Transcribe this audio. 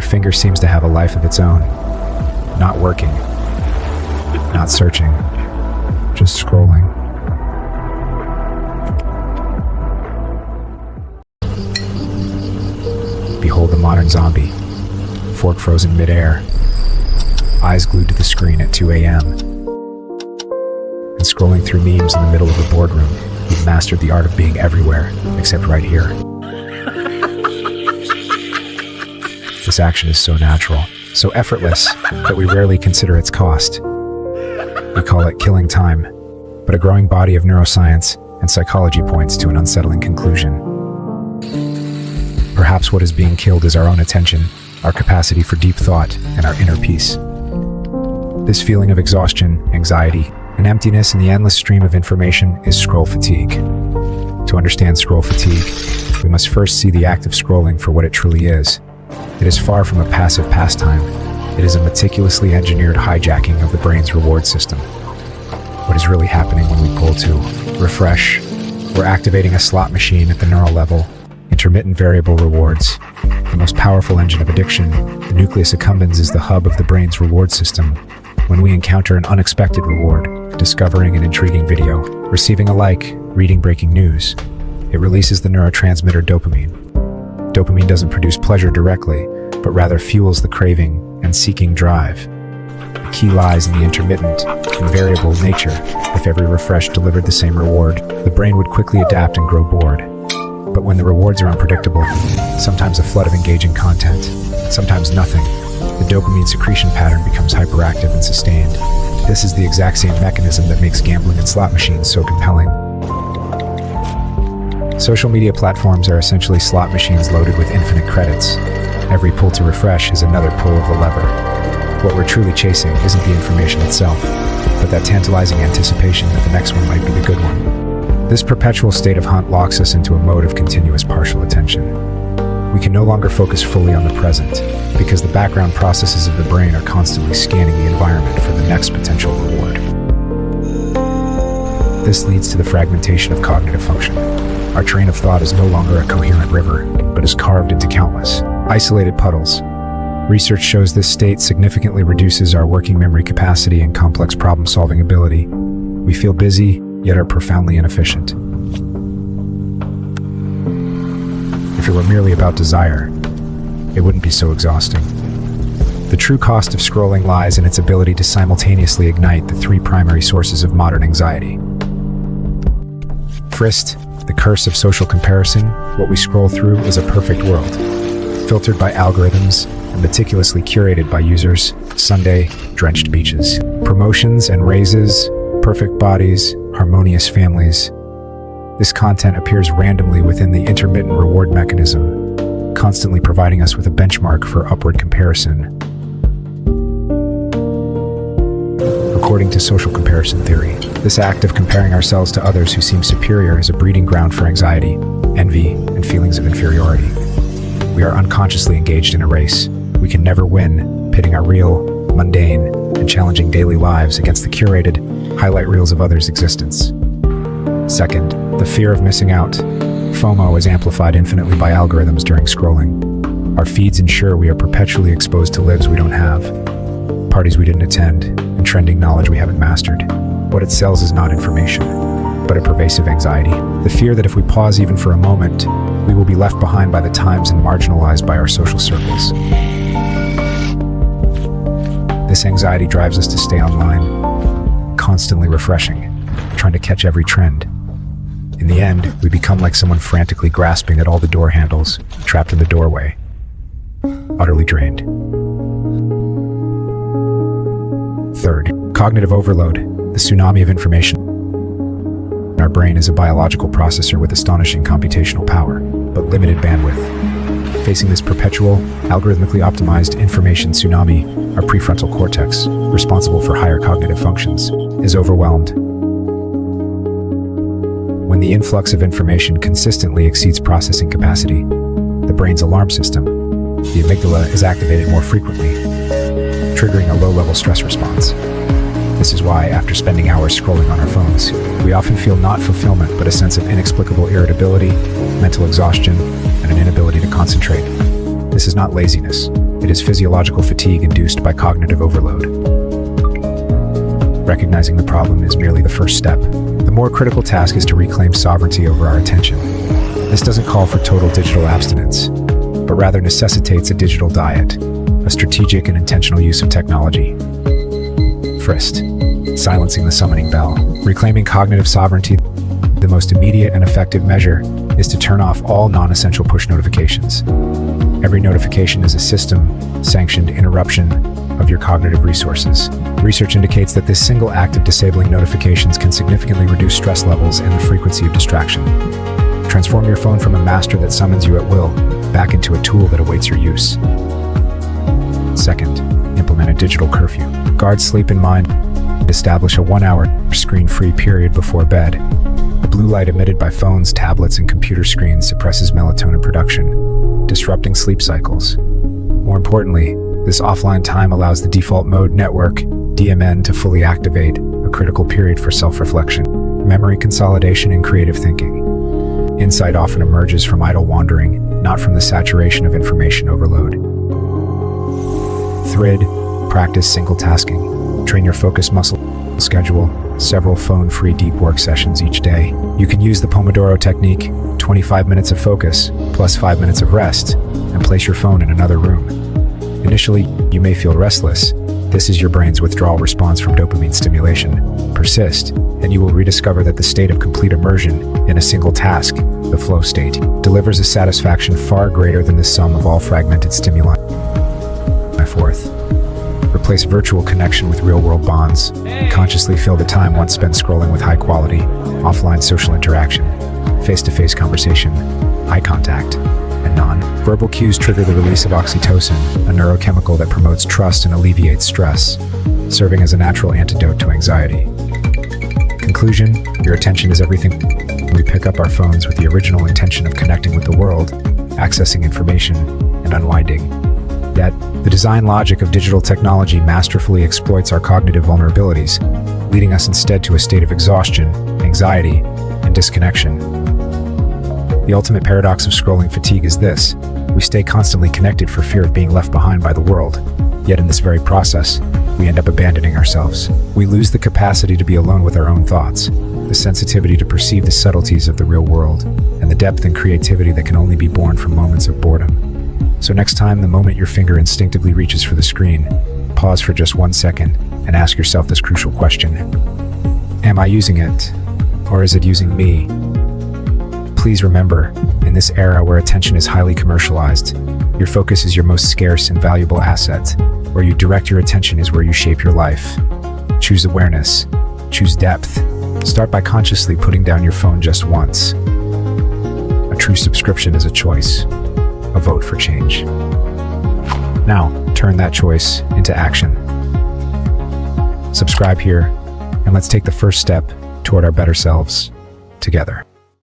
finger seems to have a life of its own. Not working. Not searching. Just scrolling. Behold the modern zombie. Fork frozen midair. Eyes glued to the screen at 2 a.m. And scrolling through memes in the middle of a boardroom, you've mastered the art of being everywhere, except right here. This action is so natural, so effortless, that we rarely consider its cost. We call it killing time, but a growing body of neuroscience and psychology points to an unsettling conclusion. Perhaps what is being killed is our own attention, our capacity for deep thought, and our inner peace. This feeling of exhaustion, anxiety, and emptiness in the endless stream of information is scroll fatigue. To understand scroll fatigue, we must first see the act of scrolling for what it truly is. It is far from a passive pastime. It is a meticulously engineered hijacking of the brain's reward system. What is really happening when we pull to refresh? We're activating a slot machine at the neural level. Intermittent variable rewards. The most powerful engine of addiction, the nucleus accumbens is the hub of the brain's reward system. When we encounter an unexpected reward, discovering an intriguing video, receiving a like, reading breaking news, it releases the neurotransmitter dopamine. Dopamine doesn't produce pleasure directly, but rather fuels the craving and seeking drive. The key lies in the intermittent and variable nature. If every refresh delivered the same reward, the brain would quickly adapt and grow bored. But when the rewards are unpredictable, sometimes a flood of engaging content, sometimes nothing, the dopamine secretion pattern becomes hyperactive and sustained. This is the exact same mechanism that makes gambling and slot machines so compelling. Social media platforms are essentially slot machines loaded with infinite credits. Every pull to refresh is another pull of the lever. What we're truly chasing isn't the information itself, but that tantalizing anticipation that the next one might be the good one. This perpetual state of hunt locks us into a mode of continuous partial attention. We can no longer focus fully on the present, because the background processes of the brain are constantly scanning the environment for the next potential reward. This leads to the fragmentation of cognitive function. Our train of thought is no longer a coherent river, but is carved into countless, isolated puddles. Research shows this state significantly reduces our working memory capacity and complex problem-solving ability. We feel busy, yet are profoundly inefficient. If it were merely about desire, it wouldn't be so exhausting. The true cost of scrolling lies in its ability to simultaneously ignite the three primary sources of modern anxiety. First, the curse of social comparison. What we scroll through is a perfect world, filtered by algorithms and meticulously curated by users. Sunday, drenched beaches, promotions and raises, perfect bodies, harmonious families. This content appears randomly within the intermittent reward mechanism, constantly providing us with a benchmark for upward comparison. According to social comparison theory, this act of comparing ourselves to others who seem superior is a breeding ground for anxiety, envy, and feelings of inferiority. We are unconsciously engaged in a race. We can never win, pitting our real, mundane, and challenging daily lives against the curated highlight reels of others' existence. Second, the fear of missing out. FOMO is amplified infinitely by algorithms during scrolling. Our feeds ensure we are perpetually exposed to lives we don't have, parties we didn't attend, and trending knowledge we haven't mastered. What it sells is not information, but a pervasive anxiety. The fear that if we pause even for a moment, we will be left behind by the times and marginalized by our social circles. This anxiety drives us to stay online, constantly refreshing, trying to catch every trend. In the end, we become like someone frantically grasping at all the door handles, trapped in the doorway, utterly drained. Third, cognitive overload. The tsunami of information. Our brain is a biological processor with astonishing computational power, but limited bandwidth. Facing this perpetual, algorithmically optimized information tsunami, our prefrontal cortex, responsible for higher cognitive functions, is overwhelmed. When the influx of information consistently exceeds processing capacity, the brain's alarm system, the amygdala, is activated more frequently, triggering a low-level stress response. This is why, after spending hours scrolling on our phones, we often feel not fulfillment but a sense of inexplicable irritability, mental exhaustion, and an inability to concentrate. This is not laziness. It is physiological fatigue induced by cognitive overload. Recognizing the problem is merely the first step. The more critical task is to reclaim sovereignty over our attention. This doesn't call for total digital abstinence, but rather necessitates a digital diet, a strategic and intentional use of technology. First, silencing the summoning bell. Reclaiming cognitive sovereignty, the most immediate and effective measure is to turn off all non-essential push notifications. Every notification is a system-sanctioned interruption of your cognitive resources. Research indicates that this single act of disabling notifications can significantly reduce stress levels and the frequency of distraction. Transform your phone from a master that summons you at will back into a tool that awaits your use. Second, implement a digital curfew. Guard sleep in mind. Establish a 1-hour screen-free period before bed. The blue light emitted by phones, tablets, and computer screens suppresses melatonin production, disrupting sleep cycles. More importantly, this offline time allows the default mode network, DMN, to fully activate, a critical period for self-reflection, memory consolidation, and creative thinking. Insight often emerges from idle wandering, not from the saturation of information overload. Third, practice single tasking. Train your focus muscle. Schedule several phone-free deep work sessions each day. You can use the Pomodoro technique, 25 minutes of focus plus 5 minutes of rest, and place your phone in another room. Initially, you may feel restless. This is your brain's withdrawal response from dopamine stimulation. Persist, and you will rediscover that the state of complete immersion in a single task, the flow state, delivers a satisfaction far greater than the sum of all fragmented stimuli. Fourth, replace virtual connection with real-world bonds. Consciously fill the time once spent scrolling with high-quality, offline social interaction, face-to-face conversation, eye contact, and non-verbal cues trigger the release of oxytocin, a neurochemical that promotes trust and alleviates stress, serving as a natural antidote to anxiety. Conclusion: your attention is everything. We pick up our phones with the original intention of connecting with the world, accessing information, and unwinding. Yet, the design logic of digital technology masterfully exploits our cognitive vulnerabilities, leading us instead to a state of exhaustion, anxiety, and disconnection. The ultimate paradox of scrolling fatigue is this: we stay constantly connected for fear of being left behind by the world, yet in this very process, we end up abandoning ourselves. We lose the capacity to be alone with our own thoughts, the sensitivity to perceive the subtleties of the real world, and the depth and creativity that can only be born from moments of boredom. So next time, the moment your finger instinctively reaches for the screen, pause for just 1 second and ask yourself this crucial question: am I using it, or is it using me? Please remember, in this era where attention is highly commercialized, your focus is your most scarce and valuable asset. Where you direct your attention is where you shape your life. Choose awareness. Choose depth. Start by consciously putting down your phone just once. A true subscription is a choice. A vote for change. Now, turn that choice into action. Subscribe here, and let's take the first step toward our better selves together.